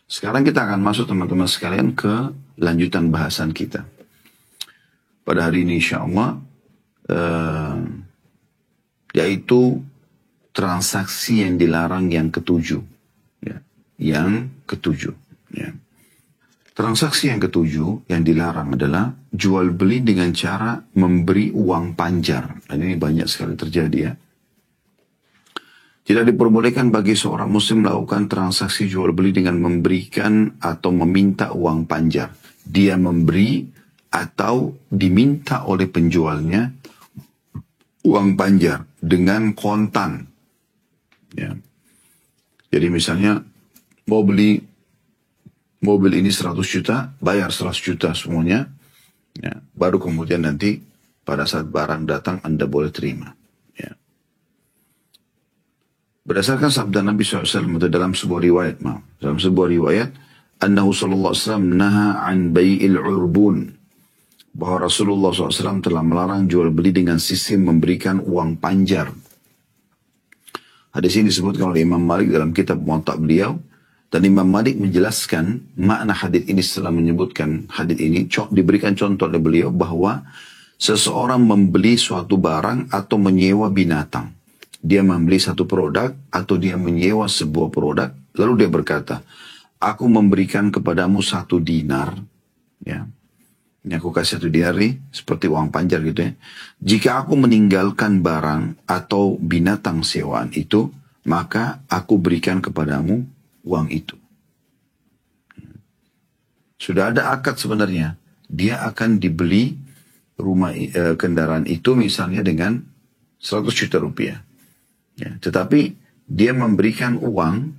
Sekarang kita akan masuk teman-teman sekalian ke lanjutan bahasan kita. Pada hari ini insya Allah, yaitu transaksi yang dilarang yang ketujuh. Ya. Yang ketujuh. Ya. Transaksi yang ketujuh yang dilarang adalah jual beli dengan cara memberi uang panjar. Dan ini banyak sekali terjadi ya. Tidak diperbolehkan bagi seorang muslim melakukan transaksi jual beli dengan memberikan atau meminta uang panjar. Dia memberi atau diminta oleh penjualnya uang panjar dengan kontan. Ya. Jadi misalnya mau beli mobil ini 100 juta, bayar 100 juta semuanya. Ya. Baru kemudian nanti pada saat barang datang Anda boleh terima. Ya. Berdasarkan sabda Nabi SAW dalam sebuah riwayat, Annahu sallallahu alaihi wasallam naha an bai'il urbun. Bahwa Rasulullah SAW telah melarang jual beli dengan sistem memberikan uang panjar. Hadis ini disebutkan oleh Imam Malik dalam kitab Muwatta beliau. Dan Imam Malik menjelaskan makna hadis ini setelah menyebutkan hadis ini. Diberikan contoh oleh beliau bahwa seseorang membeli suatu barang atau menyewa binatang. Dia membeli satu produk atau dia menyewa sebuah produk. Lalu dia berkata, aku memberikan kepadamu 1 dinar. Ya. Ini aku kasih 1 dinar nih, seperti uang panjar gitu ya. Jika aku meninggalkan barang atau binatang sewaan itu, maka aku berikan kepadamu uang itu. Sudah ada akad sebenarnya. Dia akan dibeli kendaraan itu misalnya dengan 100 juta rupiah. Ya, tetapi dia memberikan uang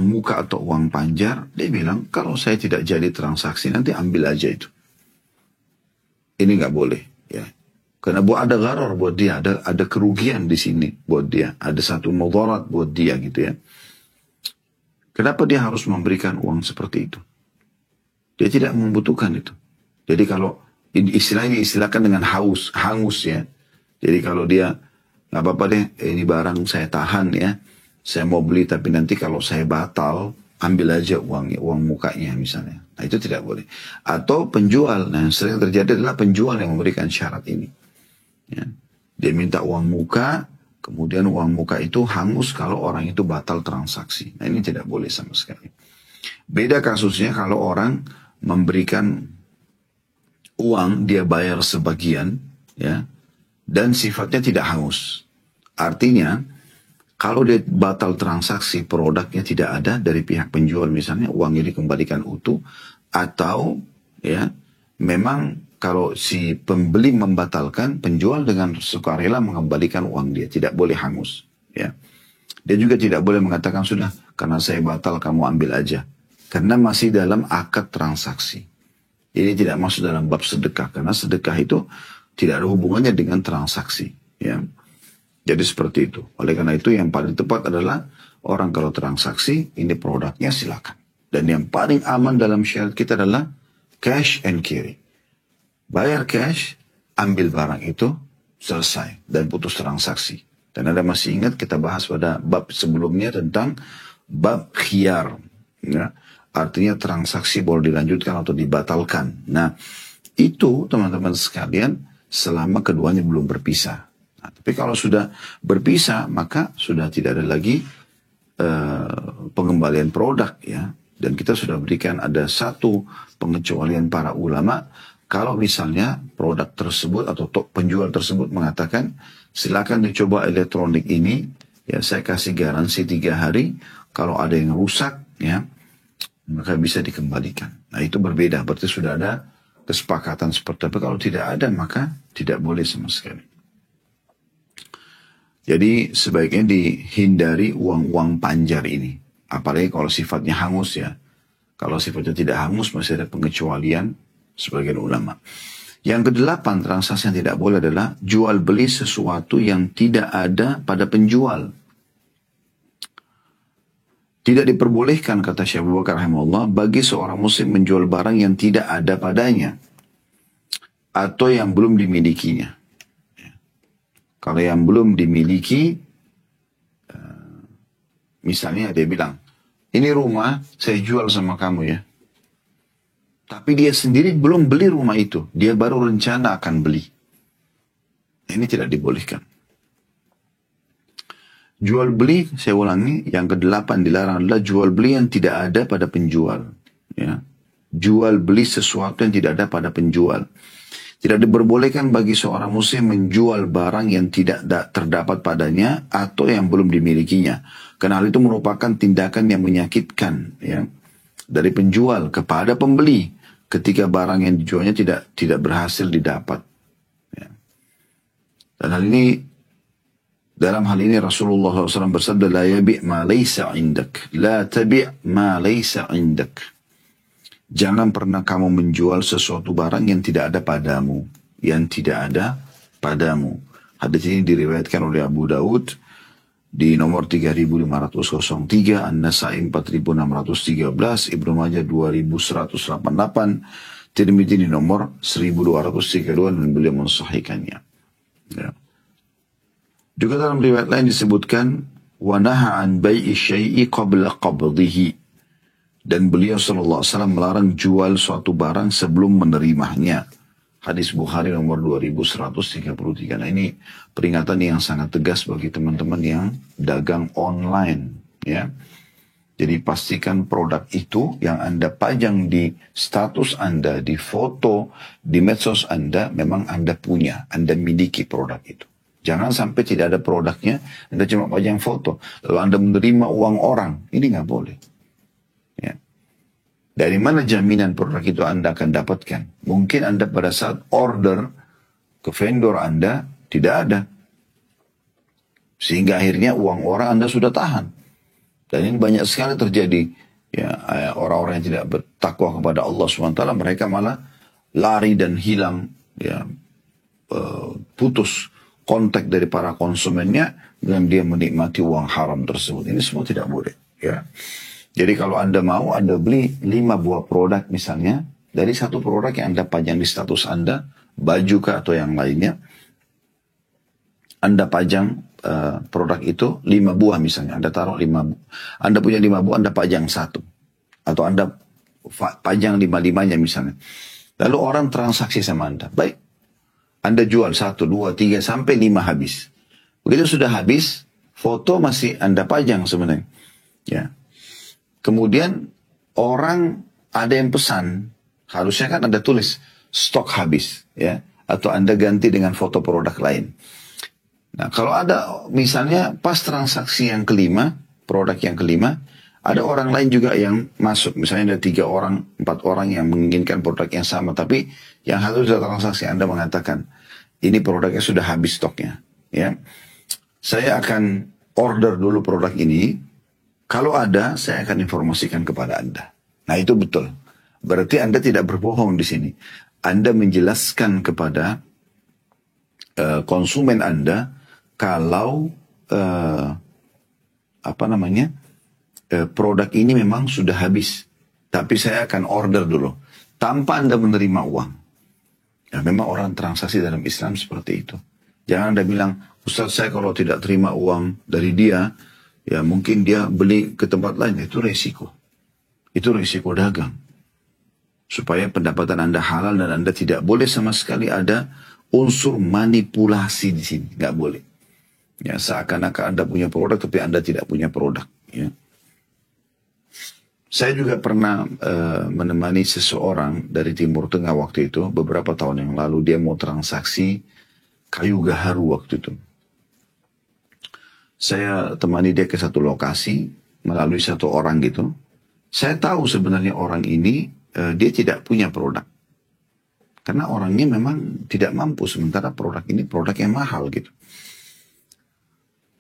muka atau uang panjar. Dia bilang kalau saya tidak jadi transaksi nanti ambil aja itu. Ini nggak boleh. Ya, karena ada gharar buat dia, ada kerugian di sini buat dia, ada satu mudarat buat dia gitu ya. Kenapa dia harus memberikan uang seperti itu? Dia tidak membutuhkan itu. Jadi kalau istilahnya istilahkan dengan hangus ya. Jadi kalau dia nggak apa-apa deh, ini barang saya tahan ya. Saya mau beli tapi nanti kalau saya batal, ambil aja uangnya, uang mukanya misalnya. Nah itu tidak boleh. Atau penjual, nah yang sering terjadi adalah penjual yang memberikan syarat ini. Ya. Dia minta uang muka, kemudian uang muka itu hangus kalau orang itu batal transaksi. Nah ini tidak boleh sama sekali. Beda kasusnya kalau orang memberikan uang, dia bayar sebagian, ya, dan sifatnya tidak hangus. Artinya, kalau dia batal transaksi, produknya tidak ada dari pihak penjual misalnya, uangnya dikembalikan utuh, atau ya memang kalau si pembeli membatalkan, penjual dengan sukarela mengembalikan uang dia, tidak boleh hangus. Ya. Dia juga tidak boleh mengatakan sudah, karena saya batal kamu ambil aja. Karena masih dalam akad transaksi. Ini tidak masuk dalam bab sedekah, karena sedekah itu tidak ada hubungannya dengan transaksi. Ya. Jadi seperti itu. Oleh karena itu yang paling tepat adalah orang kalau transaksi, ini produknya silakan. Dan yang paling aman dalam syariat kita adalah cash and carry. Bayar cash, ambil barang itu, selesai. Dan putus transaksi. Dan Anda masih ingat kita bahas pada bab sebelumnya tentang bab khiyar. Ya. Artinya transaksi boleh dilanjutkan atau dibatalkan. Nah itu teman-teman sekalian selama keduanya belum berpisah. Nah, tapi kalau sudah berpisah maka sudah tidak ada lagi pengembalian produk ya. Dan kita sudah berikan ada satu pengecualian para ulama. Kalau misalnya produk tersebut atau penjual tersebut mengatakan silakan dicoba elektronik ini. Ya saya kasih garansi 3 hari. Kalau ada yang rusak ya maka bisa dikembalikan. Nah itu berbeda. Berarti sudah ada kesepakatan seperti itu. Tapi kalau tidak ada maka tidak boleh sama sekali. Jadi sebaiknya dihindari uang-uang panjar ini. Apalagi kalau sifatnya hangus ya. Kalau sifatnya tidak hangus masih ada pengecualian sebagian ulama. Yang ke-8 transaksi yang tidak boleh adalah jual beli sesuatu yang tidak ada pada penjual. Tidak diperbolehkan kata Syekh Abu Bakar rahimahullah bagi seorang muslim menjual barang yang tidak ada padanya. Atau yang belum dimilikinya. Kalau yang belum dimiliki, misalnya dia bilang, ini rumah saya jual sama kamu ya. Tapi dia sendiri belum beli rumah itu. Dia baru rencana akan beli. Ini tidak dibolehkan. Jual beli, saya ulangi, yang ke-8 dilarang adalah jual beli yang tidak ada pada penjual. Ya. Jual beli sesuatu yang tidak ada pada penjual. Tidak diperbolehkan bagi seorang muslim menjual barang yang tidak terdapat padanya atau yang belum dimilikinya. Karena hal itu merupakan tindakan yang menyakitkan ya, dari penjual kepada pembeli ketika barang yang dijualnya tidak berhasil didapat. Ya. Dan dalam hal ini Rasulullah SAW bersabda, la yabi' ma laysa indak, la tabi' ma laysa indak. Jangan pernah kamu menjual sesuatu barang yang tidak ada padamu. Yang tidak ada padamu. Hadis ini diriwayatkan oleh Abu Daud di nomor 3503, An-Nasai 4613, Ibnu Majah 2188, Tirmidzi di nomor 1232 dan beliau mensahihkannya. Ya. Juga dalam riwayat lain disebutkan wa naha an bai'i syai'i qabla qabdihi, dan beliau sallallahu alaihi wasallam melarang jual suatu barang sebelum menerimanya. Hadis Bukhari nomor 2133. Nah, ini peringatan yang sangat tegas bagi teman-teman yang dagang online ya. Jadi pastikan produk itu yang Anda pajang di status Anda, di foto, di medsos Anda, memang Anda punya, Anda miliki produk itu. Jangan sampai tidak ada produknya, Anda cuma pajang foto. Lalu Anda menerima uang orang. Ini nggak boleh. Ya. Dari mana jaminan produk itu Anda akan dapatkan? Mungkin Anda pada saat order ke vendor Anda tidak ada. Sehingga akhirnya uang orang Anda sudah tahan. Dan ini banyak sekali terjadi. Ya, orang-orang yang tidak bertakwa kepada Allah SWT, mereka malah lari dan hilang. Ya, putus kontak dari para konsumennya dan dia menikmati uang haram tersebut. Ini semua tidak boleh. Ya. Jadi kalau Anda mau, Anda beli 5 buah produk misalnya, dari satu produk yang Anda pajang di status Anda, baju kah atau yang lainnya, Anda pajang produk itu 5 buah misalnya, Anda taruh 5 buah. Anda punya 5 buah, Anda pajang 1. Atau Anda pajang 5-5-nya misalnya. Lalu orang transaksi sama Anda. Baik. Anda jual 1, 2, 3, sampai 5 habis. Begitu sudah habis, foto masih Anda pajang sebenarnya. Ya. Kemudian orang ada yang pesan, harusnya kan Anda tulis stok habis, ya, atau Anda ganti dengan foto produk lain. Nah, kalau ada misalnya pas transaksi yang kelima, produk yang kelima, ada orang lain juga yang masuk, misalnya ada 3 orang, 4 orang yang menginginkan produk yang sama, tapi yang satu sudah transaksi, Anda mengatakan, ini produknya sudah habis stoknya. Ya. Saya akan order dulu produk ini. Kalau ada, saya akan informasikan kepada Anda. Nah, itu betul. Berarti Anda tidak berbohong di sini. Anda menjelaskan kepada konsumen Anda kalau produk ini memang sudah habis. Tapi saya akan order dulu. Tanpa Anda menerima uang. Ya, memang orang transaksi dalam Islam seperti itu. Jangan Anda bilang, Ustaz saya kalau tidak terima uang dari dia, ya mungkin dia beli ke tempat lain. Itu resiko. Itu resiko dagang. Supaya pendapatan Anda halal dan Anda tidak boleh sama sekali ada unsur manipulasi di sini. Nggak boleh. Ya, seakan-akan Anda punya produk tapi Anda tidak punya produk. Ya. Saya juga pernah menemani seseorang dari Timur Tengah waktu itu, beberapa tahun yang lalu. Dia mau transaksi kayu gaharu waktu itu. Saya temani dia ke satu lokasi melalui satu orang gitu. Saya tahu sebenarnya orang ini dia tidak punya produk. Karena orangnya memang tidak mampu, sementara produk ini produk yang mahal gitu.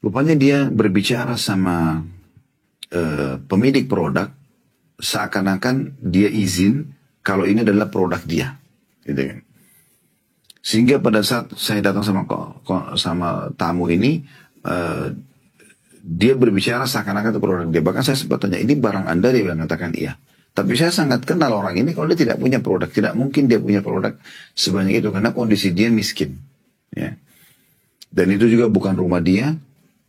Rupanya dia berbicara sama pemilik produk, seakan-akan dia izin kalau ini adalah produk dia, gitu kan. Sehingga pada saat saya datang sama tamu ini, dia berbicara seakan-akan itu produk dia. Bahkan saya sempat tanya, ini barang Anda? Dia mengatakan iya. Tapi saya sangat kenal orang ini, kalau dia tidak punya produk, tidak mungkin dia punya produk sebanyak itu karena kondisi dia miskin. Ya. Dan itu juga bukan rumah dia.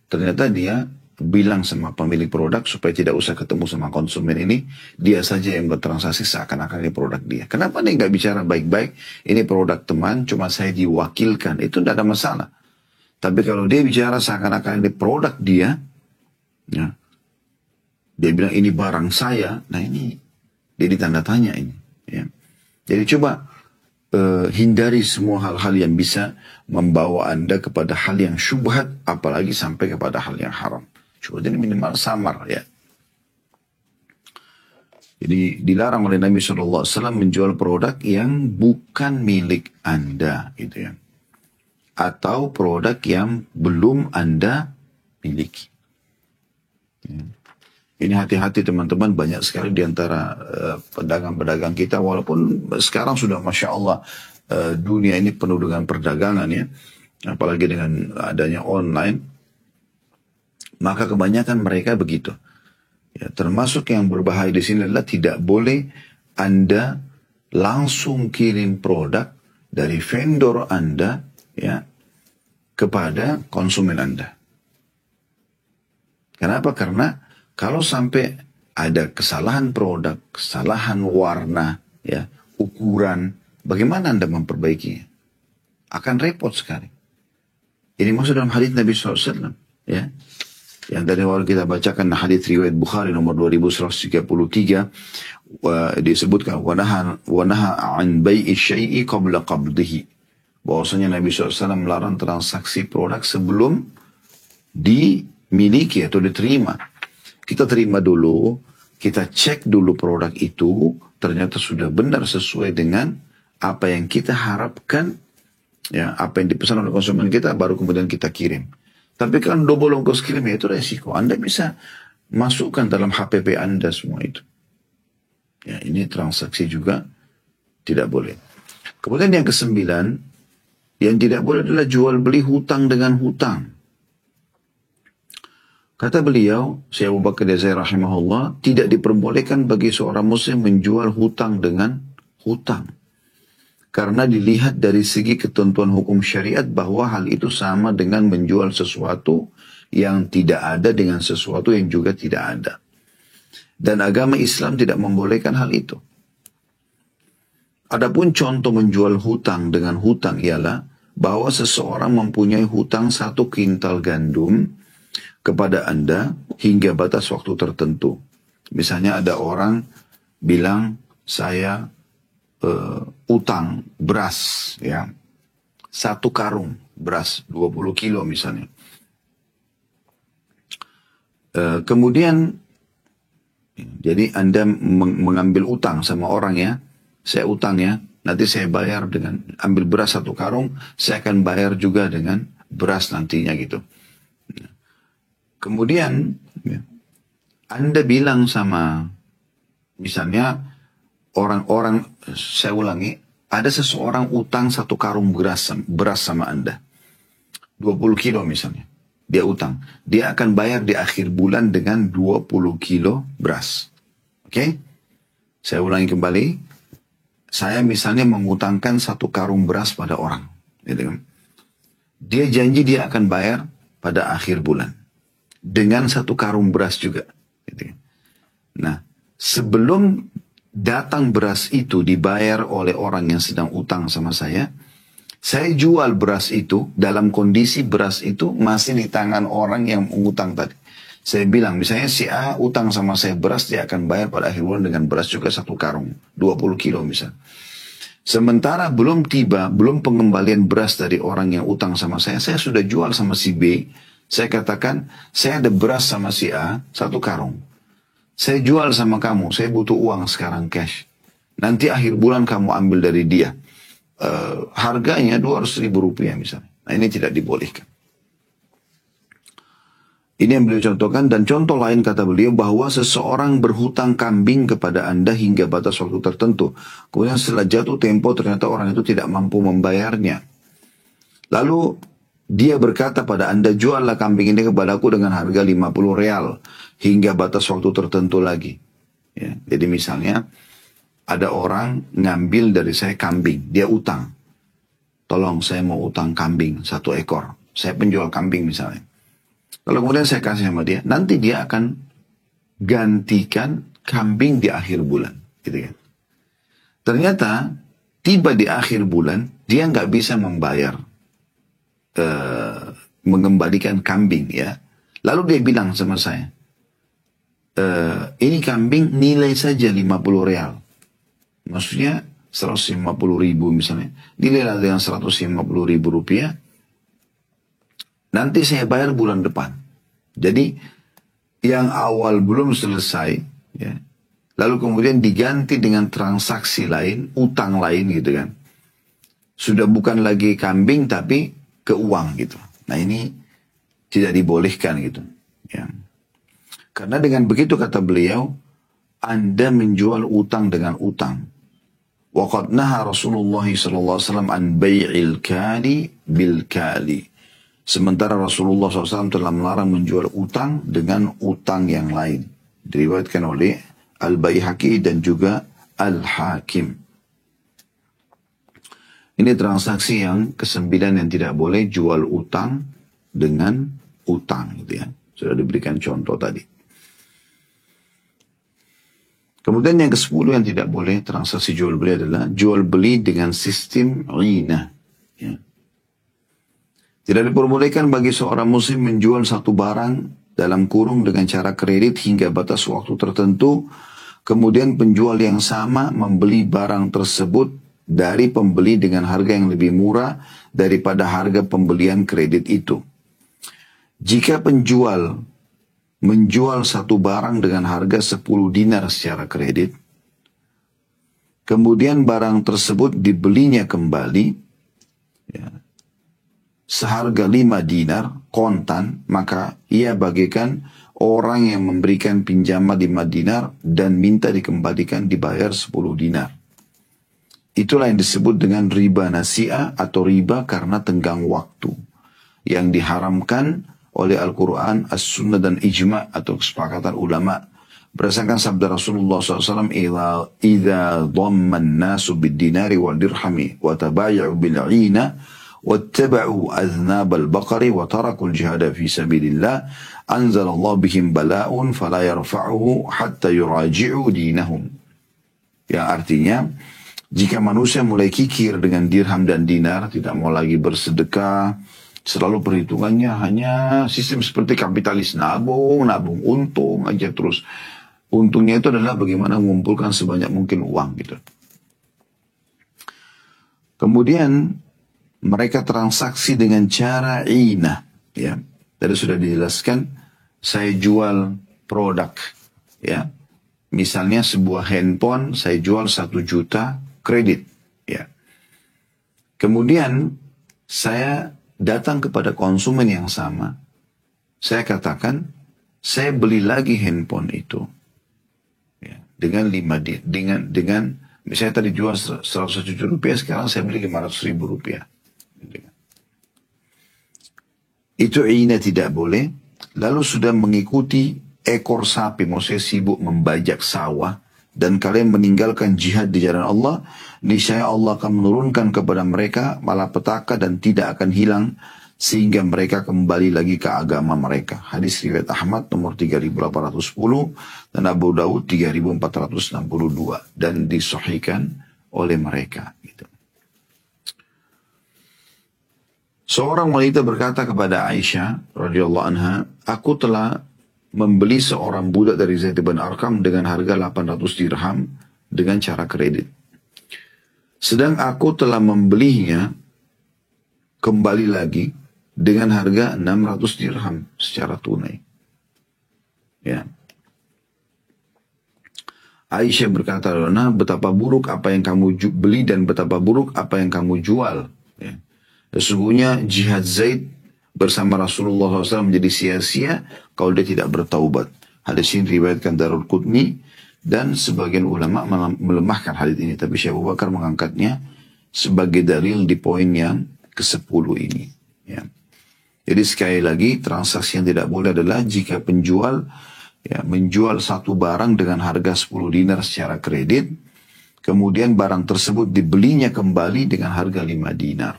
Ternyata dia bilang sama pemilik produk supaya tidak usah ketemu sama konsumen ini, dia saja yang bertransaksi seakan-akan ini produk dia. Kenapa dia nggak bicara baik-baik, ini produk teman, cuma saya diwakilkan, itu tidak ada masalah. Tapi kalau dia bicara seakan-akan ini produk dia, ya, dia bilang ini barang saya, nah ini jadi tanda tanya ini. Ya. Jadi coba hindari semua hal-hal yang bisa membawa Anda kepada hal yang syubhat, apalagi sampai kepada hal yang haram. Syubhat ini minimal samar, ya. Jadi dilarang oleh Nabi SAW menjual produk yang bukan milik Anda, gitu ya. Atau produk yang belum Anda miliki. Ya. Ini hati-hati teman-teman, banyak sekali di antara pedagang-pedagang kita, walaupun sekarang sudah Masya Allah dunia ini penuh dengan perdagangan ya, apalagi dengan adanya online, maka kebanyakan mereka begitu. Ya, termasuk yang berbahaya di sini adalah tidak boleh Anda langsung kirim produk dari vendor Anda ya kepada konsumen Anda. Kenapa? Karena kalau sampai ada kesalahan produk, kesalahan warna, ya, ukuran, bagaimana Anda memperbaikinya? Akan repot sekali. Ini maksud dalam hadits Nabi SAW, ya. Yang dari awal kita bacakan hadits riwayat Bukhari nomor 2133, disebutkan wanaha an bai'i syai'i qabla qabdihi. Bahwasanya Nabi SAW melarang transaksi produk sebelum dimiliki atau diterima. Kita terima dulu, kita cek dulu produk itu, ternyata sudah benar sesuai dengan apa yang kita harapkan, ya, apa yang dipesan oleh konsumen kita, baru kemudian kita kirim. Tapi kan double ongkos kirim, ya itu resiko. Anda bisa masukkan dalam HPP Anda semua itu. Ya, ini transaksi juga tidak boleh. Kemudian yang ke-9, yang tidak boleh adalah jual beli hutang dengan hutang. Kata beliau, Syekh Abu Bakar Jazair rahimahullah, tidak diperbolehkan bagi seorang muslim menjual hutang dengan hutang. Karena dilihat dari segi ketentuan hukum syariat bahwa hal itu sama dengan menjual sesuatu yang tidak ada dengan sesuatu yang juga tidak ada. Dan agama Islam tidak membolehkan hal itu. Adapun contoh menjual hutang dengan hutang ialah bahwa seseorang mempunyai hutang 1 kintal gandum kepada Anda hingga batas waktu tertentu. Misalnya ada orang bilang saya utang beras, ya, 1 karung beras 20 kilo misalnya. Kemudian jadi Anda mengambil utang sama orang, ya, saya utang ya, nanti saya bayar dengan ambil beras 1 karung, saya akan bayar juga dengan beras nantinya gitu. Kemudian ya, Anda bilang sama misalnya orang-orang, saya ulangi, ada seseorang utang 1 karung beras sama Anda. 20 kilo misalnya. Dia utang. Dia akan bayar di akhir bulan dengan 20 kilo beras. Oke? Saya ulangi kembali. Saya misalnya mengutangkan 1 karung beras pada orang. Gitu kan? Dia janji dia akan bayar pada akhir bulan. Dengan 1 karung beras juga. Gitu. Nah, sebelum datang beras itu dibayar oleh orang yang sedang utang sama saya jual beras itu dalam kondisi beras itu masih di tangan orang yang mengutang tadi. Saya bilang, misalnya si A utang sama saya beras, dia akan bayar pada akhir bulan dengan beras juga 1 karung, 20 kilo misalnya. Sementara belum pengembalian beras dari orang yang utang sama saya sudah jual sama si B. Saya katakan, saya ada beras sama si A, 1 karung. Saya jual sama kamu, saya butuh uang sekarang cash. Nanti akhir bulan kamu ambil dari dia. Harganya 200.000 rupiah misalnya. Nah, ini tidak dibolehkan. Ini yang beliau contohkan, dan contoh lain kata beliau bahwa seseorang berhutang kambing kepada Anda hingga batas waktu tertentu. Kemudian setelah jatuh tempo ternyata orang itu tidak mampu membayarnya. Lalu dia berkata pada Anda, juallah kambing ini kepadaku dengan harga 50 real hingga batas waktu tertentu lagi. Ya, jadi misalnya ada orang ngambil dari saya kambing, dia utang. Tolong saya mau utang kambing 1 ekor. Saya penjual kambing misalnya. Kalau kemudian saya kasih sama dia, nanti dia akan gantikan kambing di akhir bulan. Gitu kan. Ternyata tiba di akhir bulan, dia nggak bisa membayar, mengembalikan kambing ya. Lalu dia bilang sama saya, ini kambing nilai saja 50 real. Maksudnya 150 ribu misalnya. Nilai dengan 150 ribu rupiah. Nanti saya bayar bulan depan. Jadi yang awal belum selesai, ya, lalu kemudian diganti dengan transaksi lain, utang lain gitu kan. Sudah bukan lagi kambing tapi ke uang gitu. Nah ini tidak dibolehkan gitu. Ya. Karena dengan begitu kata beliau, Anda menjual utang dengan utang. Waqad naha Rasulullah SAW an bai'il kali bil kali. Sementara Rasulullah SAW telah melarang menjual utang dengan utang yang lain. Diriwayatkan oleh Al-Baihaqi dan juga Al-Hakim. Ini transaksi yang ke-9 yang tidak boleh, jual utang dengan utang. Gitu ya. Sudah diberikan contoh tadi. Kemudian yang ke-10 yang tidak boleh transaksi jual beli adalah jual beli dengan sistem ghina. Ya. Tidak diperbolehkan bagi seorang muslim menjual satu barang dalam kurung dengan cara kredit hingga batas waktu tertentu. Kemudian penjual yang sama membeli barang tersebut dari pembeli dengan harga yang lebih murah daripada harga pembelian kredit itu. Jika penjual menjual satu barang dengan harga 10 dinar secara kredit, kemudian barang tersebut dibelinya kembali ya, seharga 5 dinar kontan, maka ia bagikan orang yang memberikan pinjaman 5 dinar dan minta dikembalikan dibayar 10 dinar. Itulah yang disebut dengan riba nasi'ah atau riba karena tenggang waktu, yang diharamkan oleh Al-Quran, As-Sunnah dan Ijma' atau kesepakatan ulama. Berdasarkan sabda Rasulullah SAW, "Idza dhamma an-nasu bid-dinari wal dirhami wa tabaya'u bil-'ina واتبعوا أذناب البقر وتركوا الجهاد في سبيل الله أنزل الله بهم بلاء فلا يرفعه حتى يراجعوا دينهم." Yang artinya, jika manusia mulai kikir dengan dirham dan dinar, tidak mau lagi bersedekah, selalu perhitungannya hanya sistem seperti kapitalis, nabung, untung aja terus. Untungnya itu adalah bagaimana mengumpulkan sebanyak mungkin uang gitu. Kemudian mereka transaksi dengan cara ina, ya. Tadi sudah dijelaskan, saya jual produk, ya. Misalnya sebuah handphone, saya jual 1 juta kredit, ya. Kemudian saya datang kepada konsumen yang sama, saya katakan, saya beli lagi handphone itu, ya, dengan misalnya tadi jual 100 juta rupiah, sekarang saya beli 500 ribu rupiah. Itu ina tidak boleh. Lalu sudah mengikuti ekor sapi, maksudnya sibuk membajak sawah, dan kalian meninggalkan jihad di jalan Allah, niscaya Allah akan menurunkan kepada mereka malapetaka dan tidak akan hilang sehingga mereka kembali lagi ke agama mereka. Hadis riwayat Ahmad nomor 3810 dan Abu Dawud 3462 dan disahihkan oleh mereka. Gitu. Seorang wanita berkata kepada Aisyah radhiyallahu anha, aku telah membeli seorang budak dari Zaid bin Arqam dengan harga 800 dirham dengan cara kredit. Sedang aku telah membelinya kembali lagi dengan harga 600 dirham secara tunai. Ya. Aisyah berkata, nah betapa buruk apa yang kamu beli dan betapa buruk apa yang kamu jual. Ya. Sesungguhnya jihad Zaid bersama Rasulullah SAW menjadi sia-sia kalau dia tidak bertaubat. Hadis ini riwayatkan Darul Qutni dan sebagian ulama melemahkan hadis ini. Tapi Syekh Abu Bakar mengangkatnya sebagai dalil di poin yang ke-10 ini. Ya. Jadi sekali lagi transaksi yang tidak boleh adalah jika penjual menjual satu barang dengan harga 10 dinar secara kredit, kemudian barang tersebut dibelinya kembali dengan harga 5 dinar.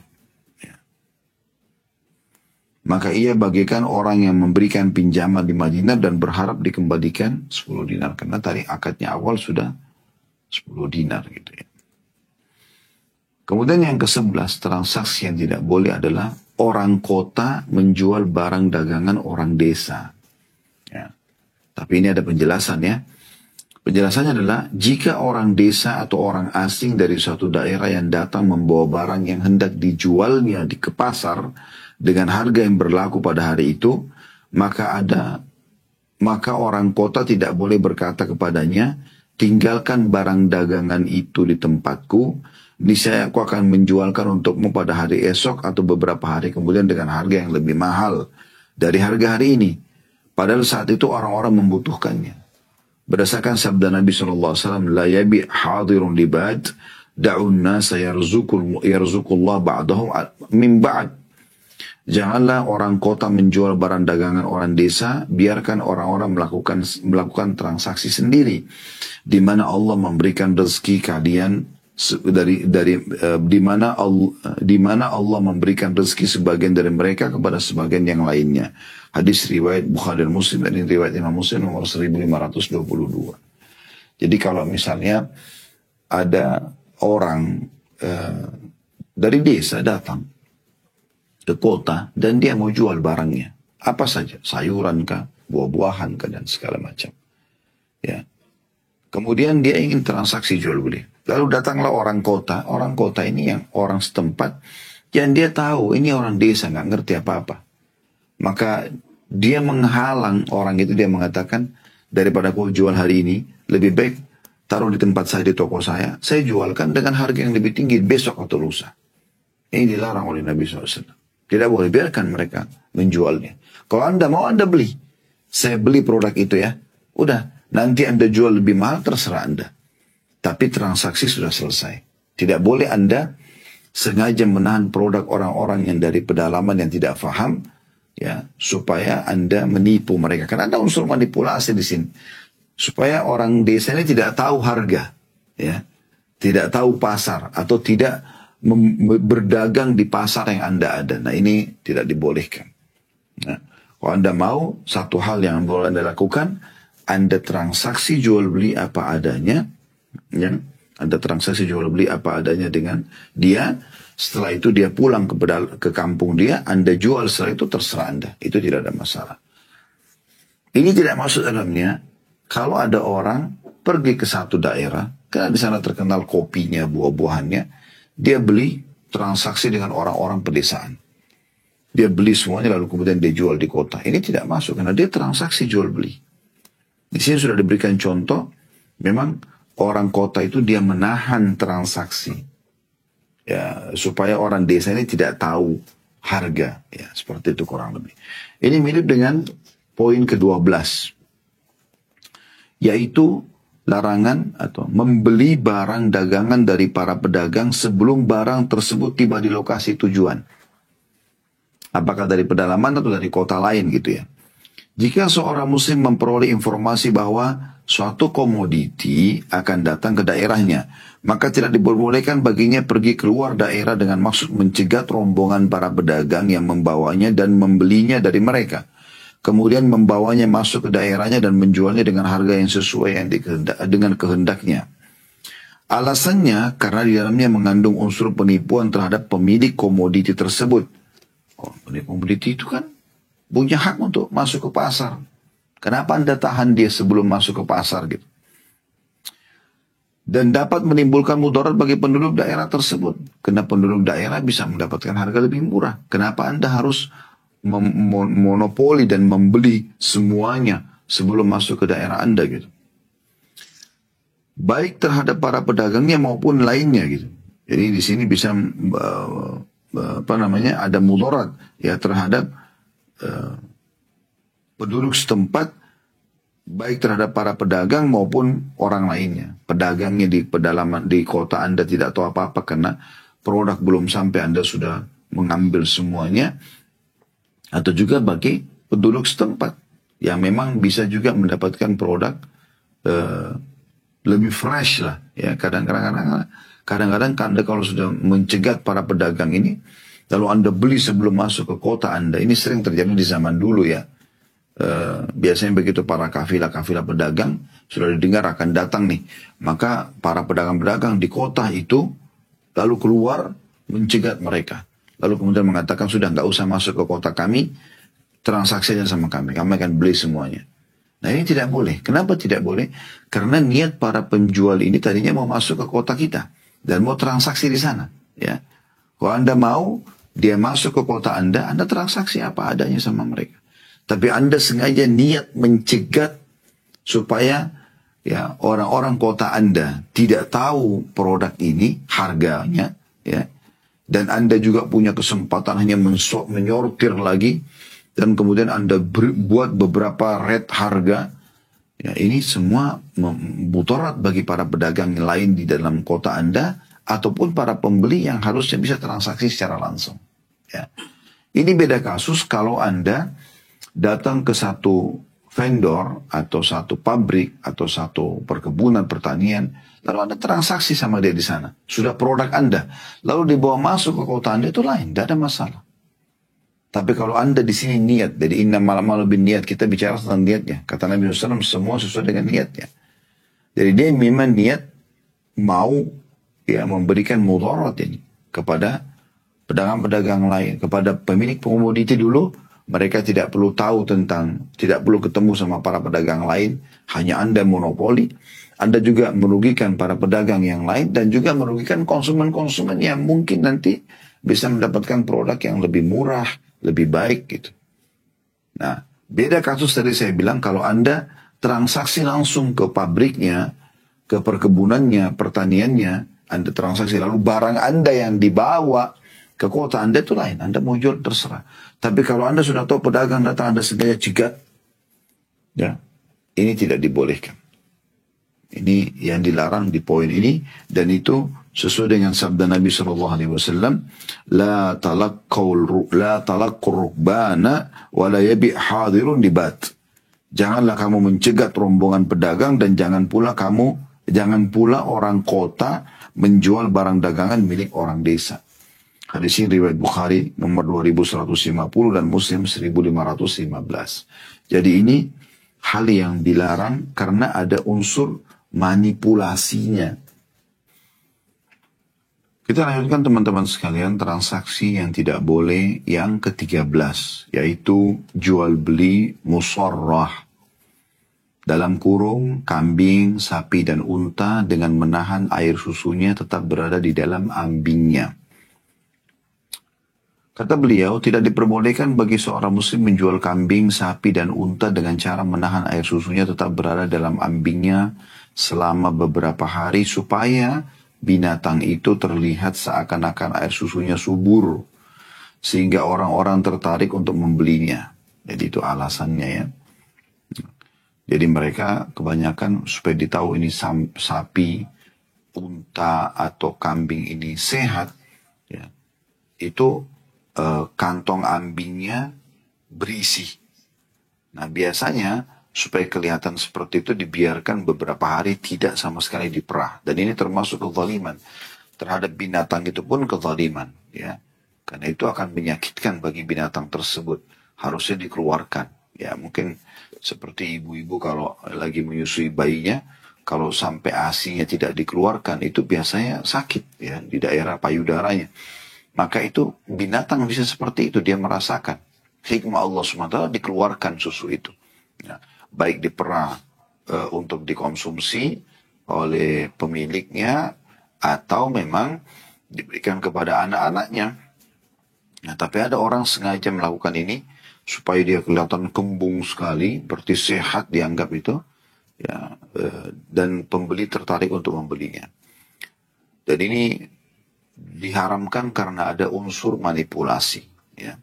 Maka ia bagaikan orang yang memberikan pinjaman 5 dinar dan berharap dikembalikan 10 dinar. Karena tadi akadnya awal sudah 10 dinar gitu ya. Kemudian yang ke-11, transaksi yang tidak boleh adalah orang kota menjual barang dagangan orang desa. Ya. Tapi ini ada penjelasan ya. Penjelasannya adalah jika orang desa atau orang asing dari suatu daerah yang datang membawa barang yang hendak dijualnya ke pasar dengan harga yang berlaku pada hari itu, maka orang kota tidak boleh berkata kepadanya, tinggalkan barang dagangan itu di tempatku, niscaya aku akan menjualkan untukmu pada hari esok atau beberapa hari kemudian dengan harga yang lebih mahal dari harga hari ini. Padahal saat itu orang-orang membutuhkannya. Berdasarkan sabda Nabi SAW, la yabi hadirun libad, da'un nasa yarzukullah ba'dahum min ba'd. Janganlah orang kota menjual barang dagangan orang desa, biarkan orang-orang melakukan transaksi sendiri, di mana Allah memberikan rezeki kalian di mana Allah memberikan rezeki sebagian dari mereka kepada sebagian yang lainnya. Hadis riwayat Bukhari dan Muslim, dan ini riwayat Imam Muslim nomor 1522. Jadi kalau misalnya ada orang dari desa datang ke kota dan dia mau jual barangnya, apa saja, sayuran kah, buah-buahan kah, dan segala macam. Ya. Kemudian dia ingin transaksi jual beli. Lalu datanglah orang kota ini yang orang setempat, yang dia tahu ini orang desa nggak ngerti apa-apa. Maka dia menghalang orang itu, dia mengatakan, daripada kau jual hari ini, lebih baik taruh di tempat saya, di toko saya jualkan dengan harga yang lebih tinggi besok atau lusa. Ini dilarang oleh Nabi SAW. Tidak boleh, biarkan mereka menjualnya. Kalau Anda mau, Anda beli. Saya beli produk itu ya. Udah, nanti Anda jual lebih mahal, terserah Anda. Tapi transaksi sudah selesai. Tidak boleh Anda sengaja menahan produk orang-orang yang dari pedalaman yang tidak paham, ya, supaya Anda menipu mereka. Karena ada unsur manipulasi di sini. Supaya orang desa ini tidak tahu harga, ya, tidak tahu pasar, atau tidak berdagang di pasar yang Anda ada. Nah, ini tidak dibolehkan. Nah, kalau Anda mau, satu hal yang boleh Anda lakukan, Anda transaksi jual beli apa adanya, ya, Anda transaksi jual beli apa adanya dengan dia. Setelah itu dia pulang ke kampung dia, Anda jual, setelah itu terserah Anda. Itu tidak ada masalah. Ini tidak maksud dalamnya, kalau ada orang pergi ke satu daerah, karena di sana terkenal kopinya, buah-buahannya, dia beli transaksi dengan orang-orang pedesaan. Dia beli semuanya lalu kemudian dia jual di kota. Ini tidak masuk karena dia transaksi jual beli. Di sini sudah diberikan contoh, memang orang kota itu dia menahan transaksi, ya, supaya orang desa ini tidak tahu harga, ya, seperti itu kurang lebih. Ini mirip dengan poin ke-12, yaitu larangan atau membeli barang dagangan dari para pedagang sebelum barang tersebut tiba di lokasi tujuan. Apakah dari pedalaman atau dari kota lain gitu ya. Jika seorang muslim memperoleh informasi bahwa suatu komoditi akan datang ke daerahnya, maka tidak diperbolehkan baginya pergi keluar daerah dengan maksud mencegat rombongan para pedagang yang membawanya dan membelinya dari mereka. Kemudian membawanya masuk ke daerahnya dan menjualnya dengan harga yang sesuai dengan kehendaknya. Alasannya karena di dalamnya mengandung unsur penipuan terhadap pemilik komoditi tersebut. Oh, pemilik komoditi itu kan punya hak untuk masuk ke pasar. Kenapa Anda tahan dia sebelum masuk ke pasar gitu? Dan dapat menimbulkan mudarat bagi penduduk daerah tersebut. Karena penduduk daerah bisa mendapatkan harga lebih murah. Kenapa Anda harus monopoli dan membeli semuanya sebelum masuk ke daerah Anda gitu. Baik terhadap para pedagangnya maupun lainnya gitu. Jadi di sini bisa ada mudarat ya terhadap penduduk setempat, baik terhadap para pedagang maupun orang lainnya. Pedagangnya di pedalaman di kota Anda tidak tahu apa-apa karena produk belum sampai, Anda sudah mengambil semuanya. Atau juga bagi penduduk setempat yang memang bisa juga mendapatkan produk lebih fresh lah. Ya, kadang-kadang Anda kalau sudah mencegat para pedagang ini, Lalu Anda beli sebelum masuk ke kota Anda. Ini sering terjadi di zaman dulu ya. Biasanya begitu para kafilah-kafilah pedagang sudah didengar akan datang nih. Maka para pedagang-pedagang di kota itu lalu keluar mencegat mereka. Lalu kemudian mengatakan sudah nggak usah masuk ke kota kami, transaksi aja sama kami akan beli semuanya. Nah ini tidak boleh. Kenapa tidak boleh? Karena niat para penjual ini tadinya mau masuk ke kota kita dan mau transaksi di sana. Ya, kalau Anda mau dia masuk ke kota Anda transaksi apa adanya sama mereka. Tapi Anda sengaja niat mencegat supaya ya orang-orang kota Anda tidak tahu produk ini harganya, ya. Dan Anda juga punya kesempatan hanya menyortir lagi, dan kemudian Anda buat beberapa rate harga. Ya, ini semua mudarat bagi para pedagang lain di dalam kota Anda ataupun para pembeli yang harusnya bisa transaksi secara langsung. Ya. Ini beda kasus kalau Anda datang ke satu vendor atau satu pabrik atau satu perkebunan pertanian, lalu Anda transaksi sama dia di sana. Sudah produk Anda, lalu dibawa masuk ke kota Anda, itu lain, tidak ada masalah. Tapi kalau Anda di sini niat, jadi inna malam lebih niat, kita bicara tentang niatnya. Kata Nabi SAW, semua sesuai dengan niatnya. Jadi dia memang niat mau ya memberikan mudarat ini kepada pedagang-pedagang lain, kepada pemilik komoditi dulu. Mereka tidak perlu tahu tidak perlu ketemu sama para pedagang lain. Hanya Anda monopoli. Anda juga merugikan para pedagang yang lain. Dan juga merugikan konsumen-konsumen yang mungkin nanti bisa mendapatkan produk yang lebih murah, lebih baik gitu. Nah, beda kasus tadi saya bilang kalau Anda transaksi langsung ke pabriknya, ke perkebunannya, pertaniannya. Anda transaksi lalu barang Anda yang dibawa ke kota Anda itu lain. Anda mau jual terserah. Tapi kalau Anda sudah tahu pedagang datang Anda sengaja cegat, ya, ini tidak dibolehkan. Ini yang dilarang di poin ini, dan itu sesuai dengan sabda Nabi SAW, la talaqqur rukbana wa la yabi' hadirun libat. Janganlah kamu mencegat rombongan pedagang, dan jangan pula orang kota menjual barang dagangan milik orang desa. Hadis ini riwayat Bukhari nomor 2150 dan Muslim 1515. Jadi ini hal yang dilarang karena ada unsur manipulasinya. Kita lanjutkan teman-teman sekalian, transaksi yang tidak boleh yang ke-13, yaitu jual beli musarrah. Dalam kurung, kambing, sapi dan unta dengan menahan air susunya tetap berada di dalam ambingnya. Kata beliau, tidak diperbolehkan bagi seorang muslim menjual kambing, sapi, dan unta dengan cara menahan air susunya tetap berada dalam ambingnya selama beberapa hari supaya binatang itu terlihat seakan-akan air susunya subur, sehingga orang-orang tertarik untuk membelinya. Jadi itu alasannya ya. Jadi mereka kebanyakan supaya ditahu ini sapi, unta, atau kambing ini sehat, ya, itu kantong ambingnya berisi. Nah biasanya supaya kelihatan seperti itu dibiarkan beberapa hari tidak sama sekali diperah. Dan ini termasuk kezaliman. Terhadap binatang itu pun kezaliman. Ya. Karena itu akan menyakitkan bagi binatang tersebut. Harusnya dikeluarkan. Ya mungkin seperti ibu-ibu kalau lagi menyusui bayinya, kalau sampai ASI-nya tidak dikeluarkan itu biasanya sakit ya di daerah payudaranya. Maka itu binatang bisa seperti itu, dia merasakan hikmah Allah SWT dikeluarkan susu itu. Ya, baik diperah untuk dikonsumsi oleh pemiliknya atau memang diberikan kepada anak-anaknya. Nah, tapi ada orang sengaja melakukan ini supaya dia kelihatan kembung sekali, berarti sehat dianggap itu, ya, dan pembeli tertarik untuk membelinya. Dan ini diharamkan karena ada unsur manipulasi. Ya.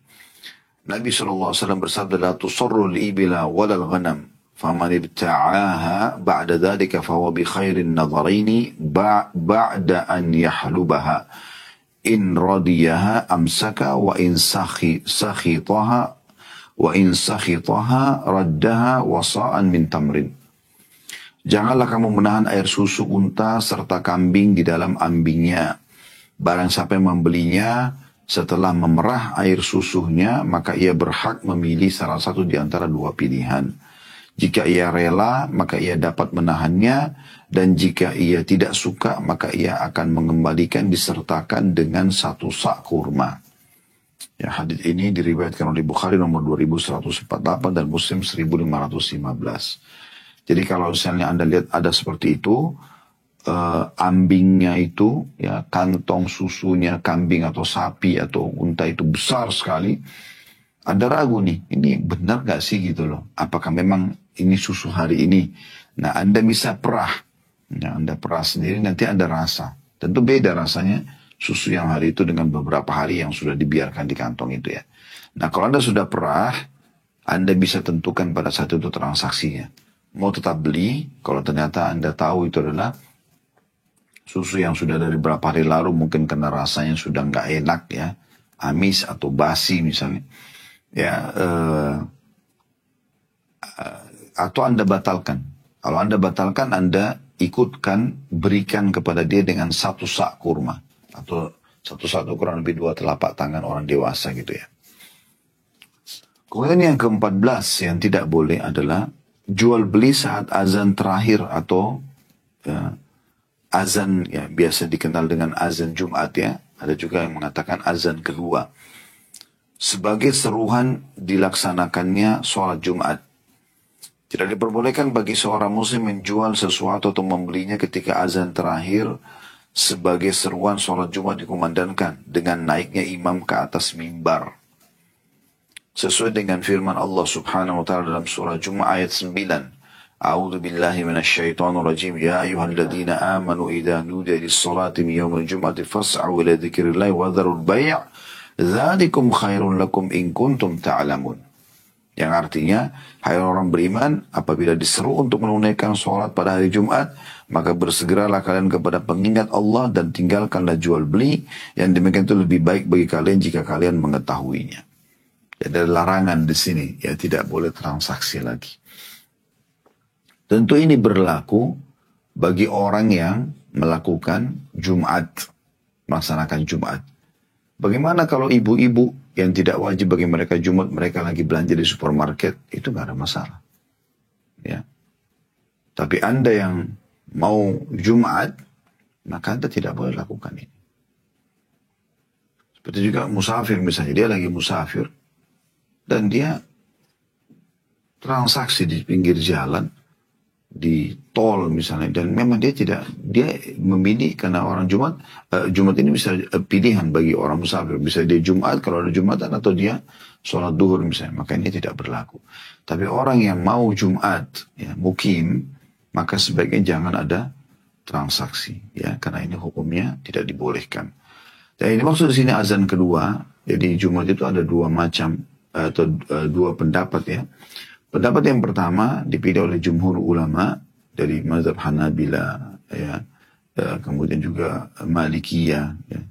Nabi SAW bersabda, la tusarrul ibila walal ghanam, faman ibta'aha ba'da dhalika fahuwa bi khairin nadharaini ba'da an yahlubaha in radiyaha amsaka wa in sakhitaha raddaha wasa'an min tamrin. Janganlah kamu menahan air susu unta serta kambing di dalam ambingnya. Barang siapa yang membelinya, setelah memerah air susunya, maka ia berhak memilih salah satu di antara dua pilihan. Jika ia rela, maka ia dapat menahannya, dan jika ia tidak suka, maka ia akan mengembalikan disertakan dengan satu sak kurma. Ya, hadits ini diriwayatkan oleh Bukhari nomor 2148 dan Muslim 1515. Jadi kalau misalnya Anda lihat ada seperti itu, ambingnya itu, ya kantong susunya kambing atau sapi atau unta itu besar sekali, Anda ragu nih, ini benar gak sih gitu loh? Apakah memang ini susu hari ini? Nah, Anda bisa perah. Ya, Anda perah sendiri, nanti Anda rasa. Tentu beda rasanya susu yang hari itu dengan beberapa hari yang sudah dibiarkan di kantong itu ya. Nah, kalau Anda sudah perah, Anda bisa tentukan pada saat itu transaksinya. Mau tetap beli, kalau ternyata Anda tahu itu adalah susu yang sudah dari beberapa hari lalu, mungkin karena rasanya sudah nggak enak ya, amis atau basi misalnya, ya atau Anda batalkan. Kalau Anda batalkan, Anda ikutkan, berikan kepada dia dengan satu sak kurma atau satu kurang lebih 2 telapak tangan orang dewasa gitu ya. Kemudian yang ke-14 yang tidak boleh adalah jual beli saat azan terakhir atau ya, azan ya biasa dikenal dengan azan Jumat ya. Ada juga yang mengatakan azan kedua. Sebagai seruan dilaksanakannya sholat Jumat. Tidak diperbolehkan bagi seorang muslim menjual sesuatu atau membelinya ketika azan terakhir sebagai seruan sholat Jumat dikumandangkan dengan naiknya imam ke atas mimbar. Sesuai dengan firman Allah subhanahu wa ta'ala dalam surah Jumat ayat 9. A'udzu billahi minasyaitonir rajim. Ya ayyuhalladzina amanu idza nudiya lis-shalati min yaumil jum'ati fas'au ila dzikrillahi wa dzarul bai'. Dzalikum khairun lakum in kuntum ta'lamun. Yang artinya, hai orang beriman, apabila diseru untuk menunaikan sholat pada hari Jumat, maka bersegeralah kalian kepada pengingat Allah dan tinggalkanlah jual beli. Yang demikian itu lebih baik bagi kalian jika kalian mengetahuinya. Jadi ada larangan di sini, ya tidak boleh transaksi lagi. Tentu ini berlaku bagi orang yang melakukan Jumat, melaksanakan Jumat. Bagaimana kalau ibu-ibu yang tidak wajib bagi mereka Jumat, mereka lagi belanja di supermarket, itu gak ada masalah. Ya. Tapi Anda yang mau Jumat, maka Anda tidak boleh lakukan ini. Seperti juga musafir misalnya, dia lagi musafir, dan dia transaksi di pinggir jalan, di tol misalnya, dan memang dia memilih karena orang Jumat ini bisa pilihan bagi orang musafir, bisa dia Jumat kalau ada Jumatan atau dia sholat duhur misalnya, maka ini tidak berlaku. Tapi orang yang mau Jumat ya mukim, maka sebaiknya jangan ada transaksi ya, karena ini hukumnya tidak dibolehkan. Dan ini maksud di sini azan kedua. Jadi Jumat itu ada dua macam atau dua pendapat ya. Pendapat yang pertama dipilih oleh jumhur ulama dari mazhab Hanabila, ya, kemudian juga Malikiyah. Ya.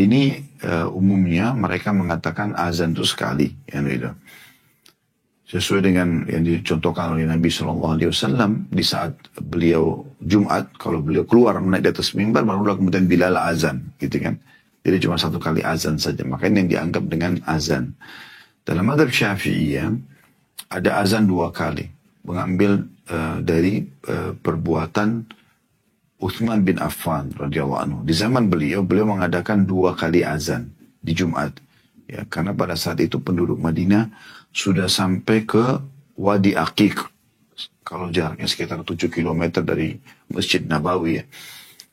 Ini umumnya mereka mengatakan azan itu sekali, ya, sesuai dengan yang dicontohkan oleh Nabi SAW di saat beliau Jumat, kalau beliau keluar naik di atas mimbar, barulah kemudian Bilal azan, gitu kan? Jadi cuma satu kali azan saja, makanya yang dianggap dengan azan. Dalam mazhab Syafi'iyah ada azan dua kali, mengambil dari perbuatan Utsman bin Affan radhiyallahu anhu. Di zaman beliau mengadakan dua kali azan di Jumat. Ya, karena pada saat itu penduduk Madinah sudah sampai ke Wadi Aqiq. Kalau jaraknya sekitar 7 km dari Masjid Nabawi ya.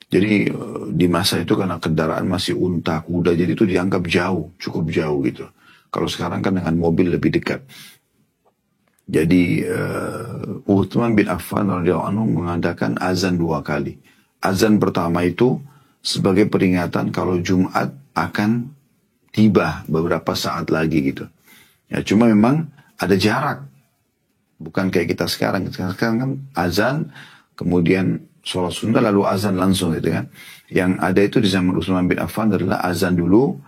Jadi di masa itu karena kendaraan masih unta, kuda, jadi itu dianggap jauh, cukup jauh gitu. Kalau sekarang kan dengan mobil lebih dekat. Jadi Utsman bin Affan radhiyallahu anhu mengadakan azan dua kali. Azan pertama itu sebagai peringatan kalau Jumat akan tiba beberapa saat lagi gitu. Ya cuma memang ada jarak. Bukan kayak kita sekarang. Sekarang kan azan, kemudian sholat sunnah lalu azan langsung gitu kan. Yang ada itu di zaman Utsman bin Affan adalah azan dulu,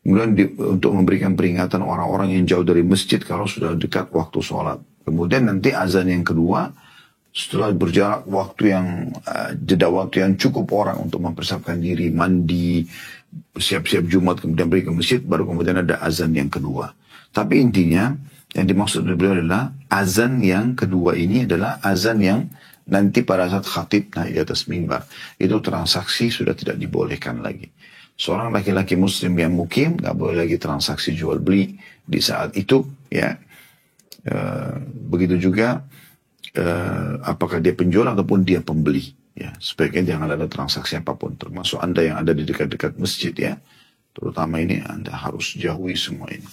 kemudian untuk memberikan peringatan orang-orang yang jauh dari masjid kalau sudah dekat waktu sholat. Kemudian nanti azan yang kedua Setelah berjarak waktu yang jeda waktu yang cukup orang untuk mempersiapkan diri, mandi, siap-siap Jumat, kemudian pergi ke masjid, baru kemudian ada azan yang kedua. Tapi intinya yang dimaksud oleh beliau adalah azan yang kedua ini adalah azan yang nanti pada saat khatib naik di atas mimbar. Itu transaksi sudah tidak dibolehkan lagi. Seorang laki-laki muslim yang mukim nggak boleh lagi transaksi jual beli di saat itu, ya. Begitu juga apakah dia penjual ataupun dia pembeli, ya. Sebaiknya jangan ada transaksi apapun, termasuk Anda yang ada di dekat-dekat masjid, ya. Terutama ini Anda harus jauhi semua ini.